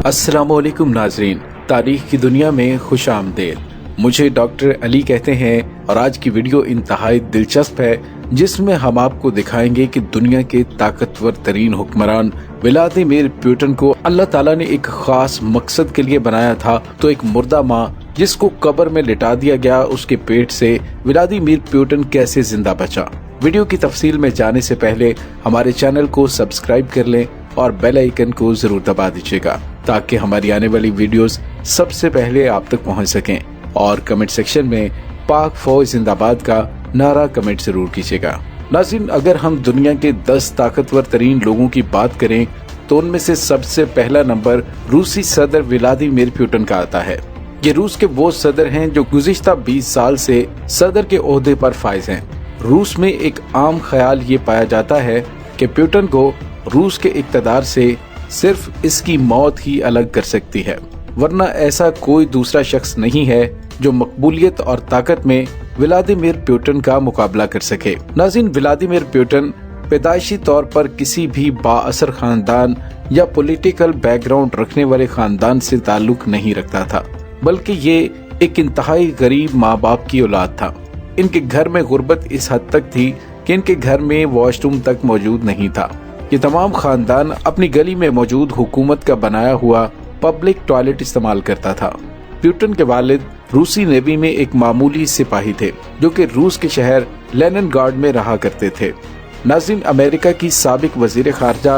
अस्सलाम वालेकुम नाजरीन, तारीख की दुनिया में खुश आमदीद। मुझे डॉक्टर अली कहते हैं और आज की वीडियो इंतहाई दिलचस्प है, जिसमें हम आपको दिखाएंगे कि दुनिया के ताकतवर तरीन हुक्मरान व्लादिमीर पुतिन को अल्लाह ताला ने एक खास मकसद के लिए बनाया था। तो एक मुर्दा माँ जिसको कब्र में लिटा दिया गया, उसके पेट से व्लादिमीर पुतिन कैसे जिंदा बचा। वीडियो की तफसील में जाने से पहले हमारे चैनल को सब्सक्राइब कर लें और बेल आइकन को जरूर दबा दीजिएगा, ताकि हमारी आने वाली वीडियोस सबसे पहले आप तक पहुंच सकें। और कमेंट सेक्शन में पाक फौज जिंदाबाद का नारा कमेंट जरूर कीजिएगा। नाज़रीन, अगर हम दुनिया के 10 ताकतवर तरीन लोगों की बात करें तो उनमें से सबसे पहला नंबर रूसी सदर व्लादिमीर पुतिन का आता है। ये रूस के वो सदर हैं जो गुज़िश्ता 20 साल से सदर के ओहदे पर फाइज हैं। रूस में एक आम ख्याल ये पाया जाता है कि पुतिन को रूस के इक़्तिदार से सिर्फ इसकी मौत ही अलग कर सकती है, वरना ऐसा कोई दूसरा शख्स नहीं है जो मकबूलियत और ताकत में व्लादिमीर पुतिन का मुकाबला कर सके। नाज़रीन, व्लादिमीर पुतिन पैदाइशी तौर पर किसी भी बाअसर खानदान या पॉलिटिकल बैकग्राउंड रखने वाले खानदान से ताल्लुक नहीं रखता था, बल्कि ये एक इंतहाई गरीब माँ बाप की औलाद था। इनके घर में गुर्बत इस हद तक थी कि इनके घर में वॉशरूम तक मौजूद नहीं था। ये तमाम खानदान अपनी गली में मौजूद हुकूमत का बनाया हुआ पब्लिक टॉयलेट इस्तेमाल करता था। पुतिन के वालिद रूसी नेवी में एक मामूली सिपाही थे, जो कि रूस के शहर लेनिनग्राड में रहा करते थे। नाज़रीन, अमेरिका की साबिक वजीर खारजा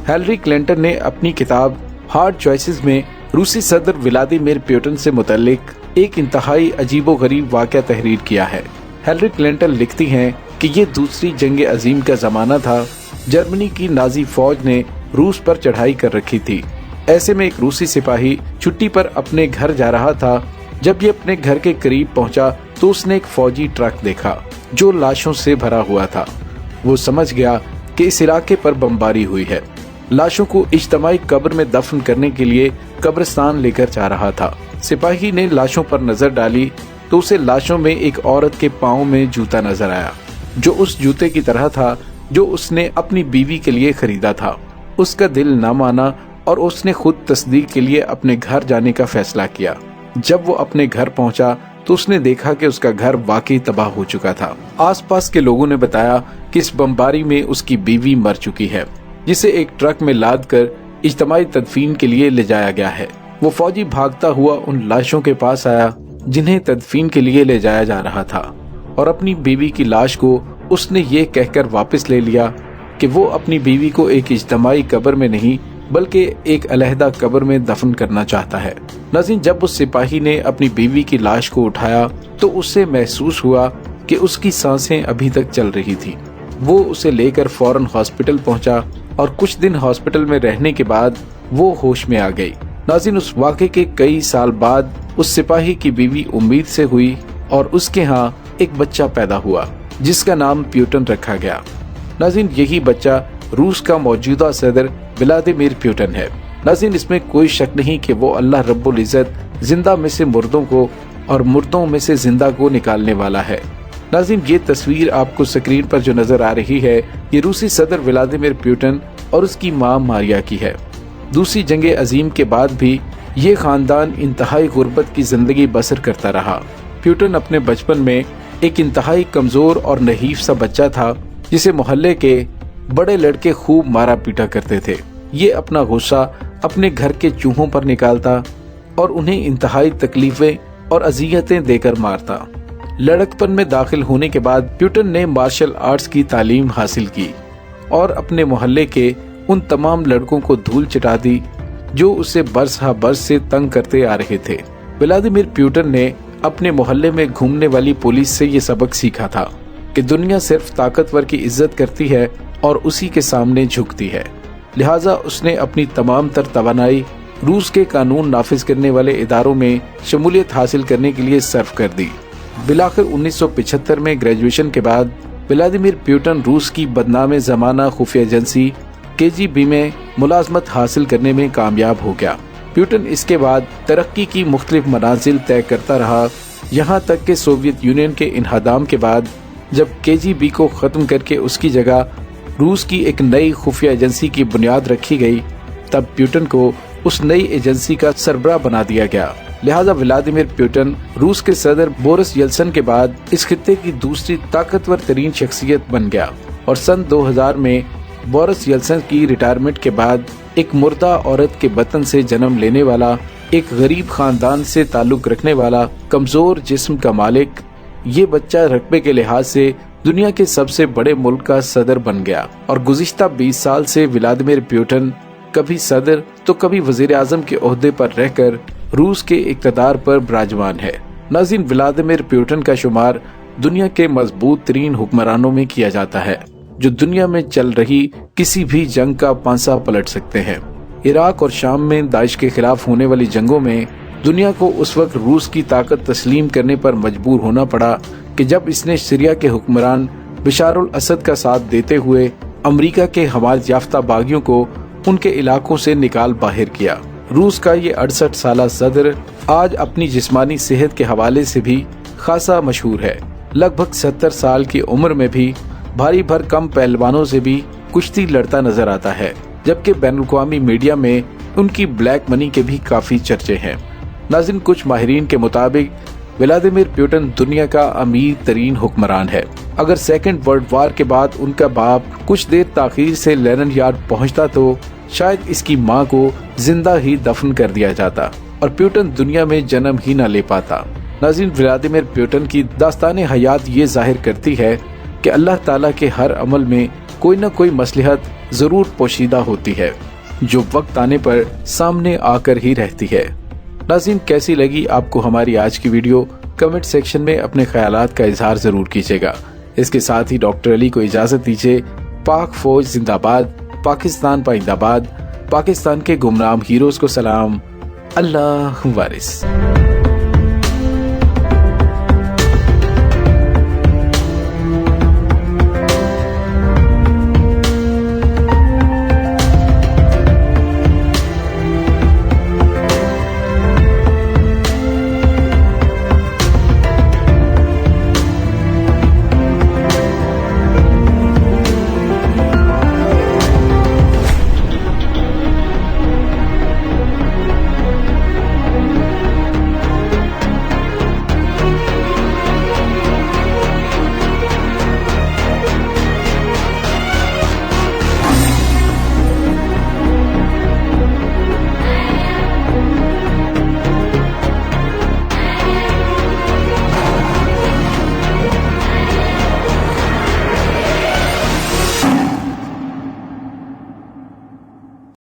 हिलरी क्लिंटन ने अपनी किताब हार्ड चॉइसेस में रूसी सदर व्लादिमीर पुतिन से मुतल्लिक एक इंतहाई अजीबोगरीब वाक़या तहरीर किया है। हिलरी क्लिंटन लिखती हैं कि ये दूसरी जंग अजीम का जमाना था। जर्मनी की नाजी फौज ने रूस पर चढ़ाई कर रखी थी। ऐसे में एक रूसी सिपाही छुट्टी पर अपने घर जा रहा था। जब ये अपने घर के करीब पहुंचा तो उसने एक फौजी ट्रक देखा जो लाशों से भरा हुआ था। वो समझ गया कि इस इलाके पर बमबारी हुई है। लाशों को इज्तमाई कब्र में दफन करने के लिए कब्रिस्तान लेकर जा रहा था। सिपाही ने लाशों पर नजर डाली तो उसे लाशों में एक औरत के पाँव में जूता नजर आया, जो उस जूते की तरह था जो उसने अपनी बीवी के लिए खरीदा था। उसका दिल न माना और उसने खुद तस्दीक के लिए अपने घर जाने का फैसला किया। जब वो अपने घर पहुंचा तो उसने देखा कि उसका घर वाकई तबाह हो चुका था। आसपास के लोगों ने बताया कि इस बमबारी में उसकी बीवी मर चुकी है, जिसे एक ट्रक में लाद कर इज्तमाई तदफीन के लिए ले जाया गया है। वो फौजी भागता हुआ उन लाशों के पास आया जिन्हें तदफीन के लिए ले जाया जा रहा था, और अपनी बीवी की लाश को उसने ये कहकर वापस ले लिया कि वो अपनी बीवी को एक इज्तमाई कब्र में नहीं बल्कि एक अलहदा कब्र में दफन करना चाहता है। नाज़रीन, जब उस सिपाही ने अपनी बीवी की लाश को उठाया तो उससे महसूस हुआ कि उसकी सांसें अभी तक चल रही थी। वो उसे लेकर फौरन हॉस्पिटल पहुंचा और कुछ दिन हॉस्पिटल में रहने के बाद वो होश में आ गई। नाज़रीन, उस वाक़े के कई साल बाद उस सिपाही की बीवी उम्मीद से हुई और उसके यहाँ एक बच्चा पैदा हुआ जिसका नाम पुतिन रखा गया। नाज़रीन, यही बच्चा रूस का मौजूदा सदर व्लादिमीर पुतिन है। नाज़रीन, इसमें कोई शक नहीं कि वो अल्लाह रब्बुल इज़्ज़त जिंदा में से मुर्दों को और मुर्दों में से जिंदा को निकालने वाला है। नाज़रीन, ये तस्वीर आपको स्क्रीन पर जो नजर आ रही है, ये रूसी सदर व्लादिमीर पुतिन और उसकी माँ मारिया की है। दूसरी जंग अजीम के बाद भी ये खानदान इंतहाई गुर्बत की जिंदगी बसर करता रहा। पुतिन अपने बचपन में एक इंतहाई कमजोर और नहीफ सा बच्चा था, जिसे मोहल्ले के बड़े लड़के खूब मारा पीटा करते थे। ये अपना गुस्सा अपने घर के चूहों पर निकालता और उन्हें इंतहाई तकलीफें और अजियतें देकर मारता। लड़कपन में दाखिल होने के बाद पुतिन ने मार्शल आर्ट्स की तालीम हासिल की और अपने मोहल्ले के उन तमाम लड़कों को धूल चटा दी जो उसे बरस हा बरस से तंग करते आ रहे थे। व्लादिमीर पुतिन ने अपने मोहल्ले में घूमने वाली पुलिस से ये सबक सीखा था कि दुनिया सिर्फ ताकतवर की इज्जत करती है और उसी के सामने झुकती है। लिहाजा उसने अपनी तमाम तर तवानाई रूस के कानून नाफिज करने वाले इदारों में शमूलियत हासिल करने के लिए सर्फ कर दी। बिलाखिर 1975 में ग्रेजुएशन के बाद व्लादिमीर पुतिन रूस की बदनाम ज़माना खुफिया एजेंसी KGB में मुलाजमत हासिल करने में कामयाब हो गया। पुतिन इसके बाद तरक्की की मुख्तलिफ मनाजिल तय करता रहा, यहाँ तक कि सोवियत यूनियन के इन्हदाम के बाद جب KGB کو ختم کر کے اس کی جگہ روس کی ایک نئی خفیہ ایجنسی کی بنیاد رکھی گئی، تب پیوٹن کو اس نئی ایجنسی کا سربراہ بنا دیا گیا۔ لہذا ولادیمیر پیوٹن روس کے صدر بورس یلسن کے بعد اس خطے کی دوسری طاقتور ترین شخصیت بن گیا، اور سن 2000 میں بورس یلسن کی ریٹائرمنٹ کے بعد ایک مردہ عورت کے بطن سے جنم لینے والا، ایک غریب خاندان سے تعلق رکھنے والا، کمزور جسم کا مالک، یہ بچہ رقبے کے لحاظ سے دنیا کے سب سے بڑے ملک کا صدر بن گیا، اور گزشتہ 20 سال سے ولادیمیر پیوٹن کبھی صدر تو کبھی وزیر اعظم کے عہدے پر رہ کر روس کے اقتدار پر براجمان ہے۔ ناظرین، ولادیمیر پیوٹن کا شمار دنیا کے مضبوط ترین حکمرانوں میں کیا جاتا ہے، جو دنیا میں چل رہی کسی بھی جنگ کا پانسا پلٹ سکتے ہیں۔ عراق اور شام میں داعش کے خلاف ہونے والی جنگوں میں دنیا کو اس وقت روس کی طاقت تسلیم کرنے پر مجبور ہونا پڑا کہ جب اس نے سیریا کے حکمران بشار الاسد کا ساتھ دیتے ہوئے امریکہ کے حمایت یافتہ باغیوں کو ان کے علاقوں سے نکال باہر کیا۔ روس کا یہ 68 سالہ صدر آج اپنی جسمانی صحت کے حوالے سے بھی خاصا مشہور ہے۔ لگ بھگ 70 سال کی عمر میں بھی بھاری بھرکم پہلوانوں سے بھی کشتی لڑتا نظر آتا ہے، جبکہ بین الاقوامی میڈیا میں ان کی بلیک منی کے بھی کافی چرچے ہیں۔ ناظرین، کچھ ماہرین کے مطابق ولادیمیر پیوٹن دنیا کا امیر ترین حکمران ہے۔ اگر سیکنڈ ورلڈ وار کے بعد ان کا باپ کچھ دیر تاخیر سے لینن یارڈ پہنچتا تو شاید اس کی ماں کو زندہ ہی دفن کر دیا جاتا اور پیوٹن دنیا میں جنم ہی نہ لے پاتا۔ ناظرین، ولادیمیر پیوٹن کی داستان حیات یہ ظاہر کرتی ہے کہ اللہ تعالیٰ کے ہر عمل میں کوئی نہ کوئی مصلحت ضرور پوشیدہ ہوتی ہے، جو وقت آنے پر سامنے آ کر ہی رہتی ہے۔ ناظرین، کیسی لگی آپ کو ہماری آج کی ویڈیو؟ کمنٹ سیکشن میں اپنے خیالات کا اظہار ضرور کیجیے گا۔ اس کے ساتھ ہی ڈاکٹر علی کو اجازت دیجیے۔ پاک فوج زندہ باد، پاکستان پائندہ باد، پاکستان کے گمنام ہیروز کو سلام، اللہ وارث۔